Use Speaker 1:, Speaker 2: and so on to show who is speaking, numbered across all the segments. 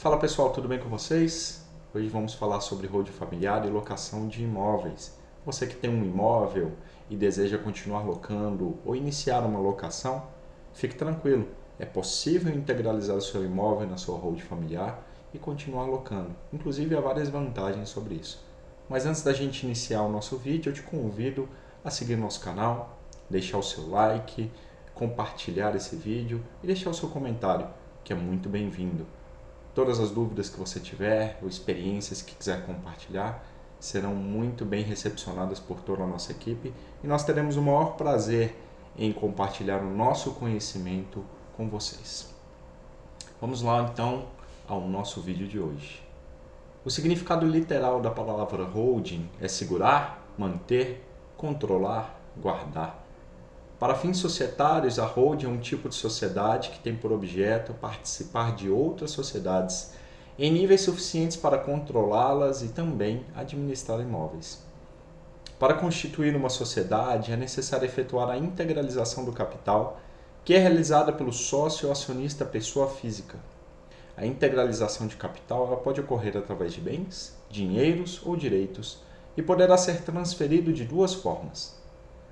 Speaker 1: Fala pessoal, tudo bem com vocês? Hoje vamos falar sobre holding familiar e locação de imóveis. Você que tem um imóvel e deseja continuar locando ou iniciar uma locação, fique tranquilo, é possível integralizar o seu imóvel na sua holding familiar e continuar locando. Inclusive há várias vantagens sobre isso. Mas antes da gente iniciar o nosso vídeo, eu te convido a seguir nosso canal, deixar o seu like, compartilhar esse vídeo e deixar o seu comentário, que é muito bem-vindo. Todas as dúvidas que você tiver ou experiências que quiser compartilhar serão muito bem recepcionadas por toda a nossa equipe e nós teremos o maior prazer em compartilhar o nosso conhecimento com vocês. Vamos lá então ao nosso vídeo de hoje. O significado literal da palavra holding é segurar, manter, controlar, guardar. Para fins societários, a holding é um tipo de sociedade que tem por objeto participar de outras sociedades em níveis suficientes para controlá-las e também administrar imóveis. Para constituir uma sociedade, é necessário efetuar a integralização do capital, que é realizada pelo sócio ou acionista pessoa física. A integralização de capital ela pode ocorrer através de bens, dinheiros ou direitos e poderá ser transferido de duas formas.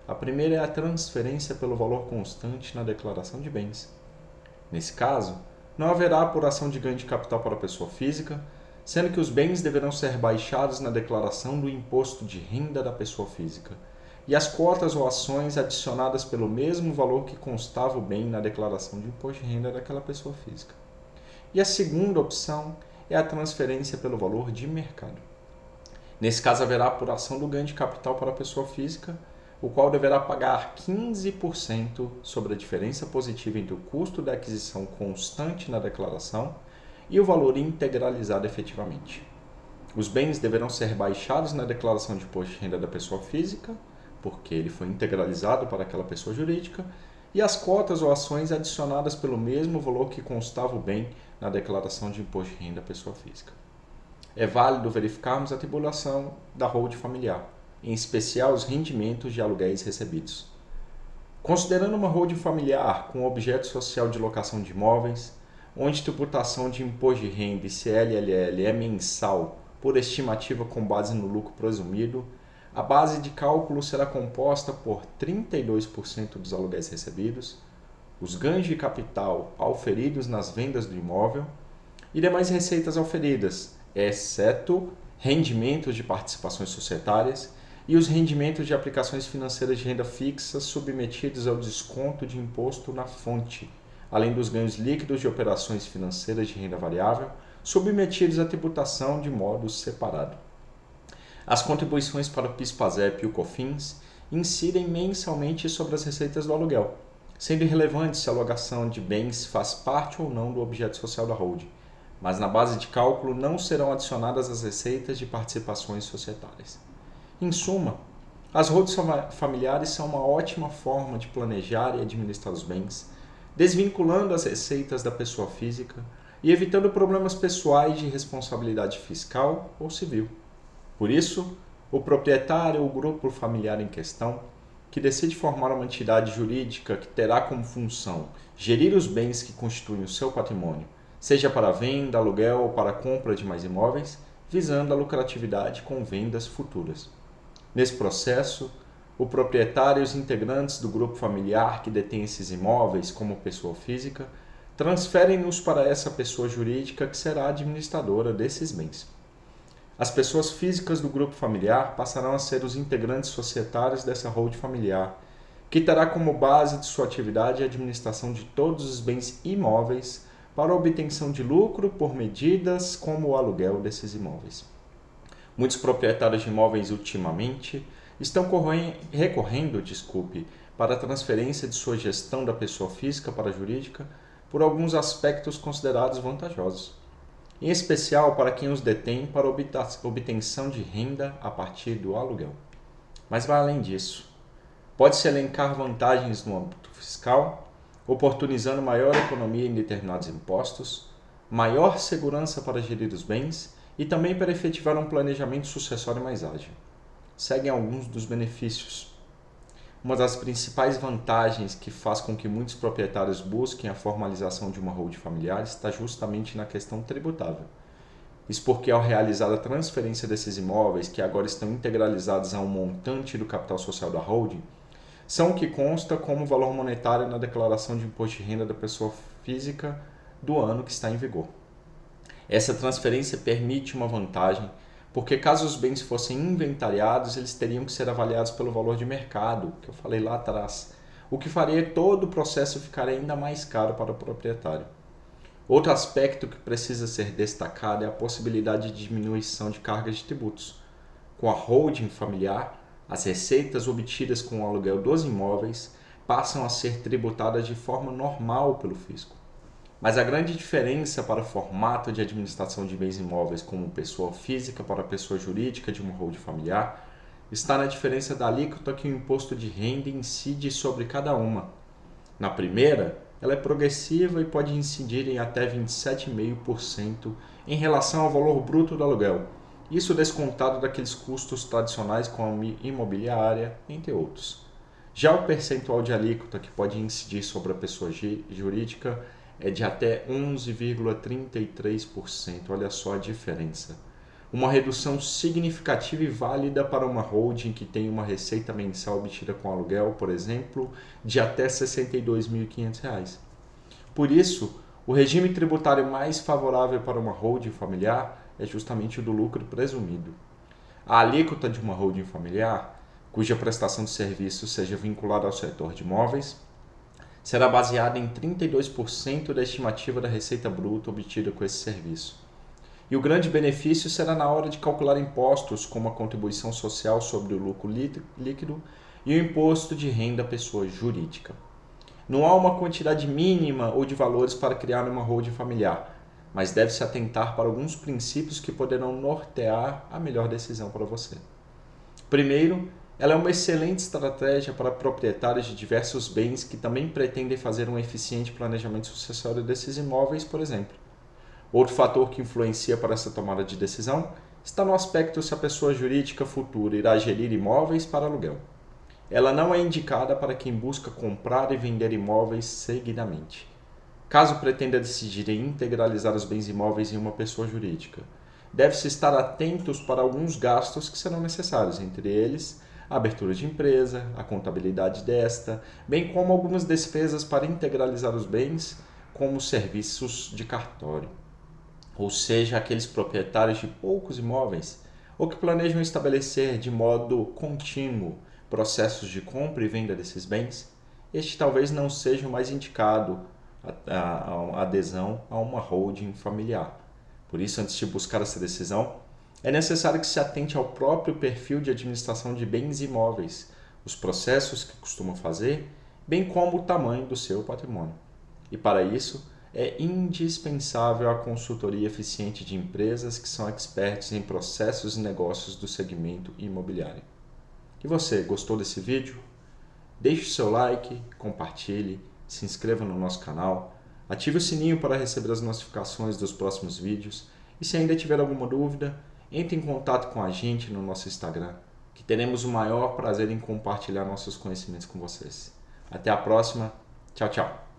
Speaker 1: A primeira é a transferência pelo valor constante na declaração de bens. Nesse caso, não haverá apuração de ganho de capital para a pessoa física, sendo que os bens deverão ser baixados na declaração do imposto de renda da pessoa física e as cotas ou ações adicionadas pelo mesmo valor que constava o bem na declaração de imposto de renda daquela pessoa física. E a segunda opção é a transferência pelo valor de mercado. Nesse caso, haverá apuração do ganho de capital para a pessoa física, o qual deverá pagar 15% sobre a diferença positiva entre o custo da aquisição constante na declaração e o valor integralizado efetivamente. Os bens deverão ser baixados na declaração de imposto de renda da pessoa física, porque ele foi integralizado para aquela pessoa jurídica, e as cotas ou ações adicionadas pelo mesmo valor que constava o bem na declaração de imposto de renda da pessoa física. É válido verificarmos a tributação da holding familiar, em especial os rendimentos de aluguéis recebidos. Considerando uma holding familiar com objeto social de locação de imóveis, onde tributação de imposto de renda e CLLL é mensal por estimativa com base no lucro presumido, a base de cálculo será composta por 32% dos aluguéis recebidos, os ganhos de capital auferidos nas vendas do imóvel e demais receitas auferidas, exceto rendimentos de participações societárias e os rendimentos de aplicações financeiras de renda fixa submetidos ao desconto de imposto na fonte, além dos ganhos líquidos de operações financeiras de renda variável submetidos à tributação de modo separado. As contribuições para o PIS/PASEP e o COFINS incidem mensalmente sobre as receitas do aluguel, sendo irrelevante se a alocação de bens faz parte ou não do objeto social da holding, mas na base de cálculo não serão adicionadas as receitas de participações societárias. Em suma, as holdings familiares são uma ótima forma de planejar e administrar os bens, desvinculando as receitas da pessoa física e evitando problemas pessoais de responsabilidade fiscal ou civil. Por isso, o proprietário ou o grupo familiar em questão, que decide formar uma entidade jurídica que terá como função gerir os bens que constituem o seu patrimônio, seja para venda, aluguel ou para compra de mais imóveis, visando a lucratividade com vendas futuras. Nesse processo, o proprietário e os integrantes do grupo familiar que detém esses imóveis como pessoa física transferem-nos para essa pessoa jurídica que será administradora desses bens. As pessoas físicas do grupo familiar passarão a ser os integrantes societários dessa holding familiar, que terá como base de sua atividade a administração de todos os bens imóveis para a obtenção de lucro por medidas como o aluguel desses imóveis. Muitos proprietários de imóveis ultimamente estão recorrendo para a transferência de sua gestão da pessoa física para a jurídica por alguns aspectos considerados vantajosos, em especial para quem os detém para obtenção de renda a partir do aluguel. Mas vai além disso. Pode-se elencar vantagens no âmbito fiscal, oportunizando maior economia em determinados impostos, maior segurança para gerir os bens e também para efetivar um planejamento sucessório mais ágil. Seguem alguns dos benefícios. Uma das principais vantagens que faz com que muitos proprietários busquem a formalização de uma holding familiar está justamente na questão tributável. Isso porque, ao realizar a transferência desses imóveis, que agora estão integralizados a um montante do capital social da holding, são o que consta como valor monetário na declaração de imposto de renda da pessoa física do ano que está em vigor. Essa transferência permite uma vantagem, porque caso os bens fossem inventariados, eles teriam que ser avaliados pelo valor de mercado, que eu falei lá atrás, o que faria todo o processo ficar ainda mais caro para o proprietário. Outro aspecto que precisa ser destacado é a possibilidade de diminuição de cargas de tributos. Com a holding familiar, as receitas obtidas com o aluguel dos imóveis passam a ser tributadas de forma normal pelo fisco. Mas a grande diferença para o formato de administração de bens imóveis como pessoa física para pessoa jurídica de uma holding familiar está na diferença da alíquota que o imposto de renda incide sobre cada uma. Na primeira, ela é progressiva e pode incidir em até 27,5% em relação ao valor bruto do aluguel, isso descontado daqueles custos tradicionais como imobiliária, entre outros. Já o percentual de alíquota que pode incidir sobre a pessoa jurídica é de até 11,33%. Olha só a diferença. Uma redução significativa e válida para uma holding que tem uma receita mensal obtida com aluguel, por exemplo, de até R$ 62.500. Por isso, o regime tributário mais favorável para uma holding familiar é justamente o do lucro presumido. A alíquota de uma holding familiar, cuja prestação de serviços seja vinculada ao setor de imóveis, será baseada em 32% da estimativa da receita bruta obtida com esse serviço. E o grande benefício será na hora de calcular impostos, como a contribuição social sobre o lucro líquido e o imposto de renda à pessoa jurídica. Não há uma quantidade mínima ou de valores para criar uma holding familiar, mas deve-se atentar para alguns princípios que poderão nortear a melhor decisão para você. Primeiro, ela é uma excelente estratégia para proprietários de diversos bens que também pretendem fazer um eficiente planejamento sucessório desses imóveis, por exemplo. Outro fator que influencia para essa tomada de decisão está no aspecto se a pessoa jurídica futura irá gerir imóveis para aluguel. Ela não é indicada para quem busca comprar e vender imóveis seguidamente. Caso pretenda decidir em integralizar os bens imóveis em uma pessoa jurídica, deve-se estar atentos para alguns gastos que serão necessários, entre eles a abertura de empresa, a contabilidade desta, bem como algumas despesas para integralizar os bens, como serviços de cartório. Ou seja, aqueles proprietários de poucos imóveis ou que planejam estabelecer de modo contínuo processos de compra e venda desses bens, este talvez não seja o mais indicado a adesão a uma holding familiar. Por isso, antes de buscar essa decisão, é necessário que se atente ao próprio perfil de administração de bens imóveis, os processos que costuma fazer, bem como o tamanho do seu patrimônio. E para isso, é indispensável a consultoria eficiente de empresas que são experts em processos e negócios do segmento imobiliário. E você, gostou desse vídeo? Deixe o seu like, compartilhe, se inscreva no nosso canal, ative o sininho para receber as notificações dos próximos vídeos e se ainda tiver alguma dúvida, entre em contato com a gente no nosso Instagram, que teremos o maior prazer em compartilhar nossos conhecimentos com vocês. Até a próxima. Tchau, tchau.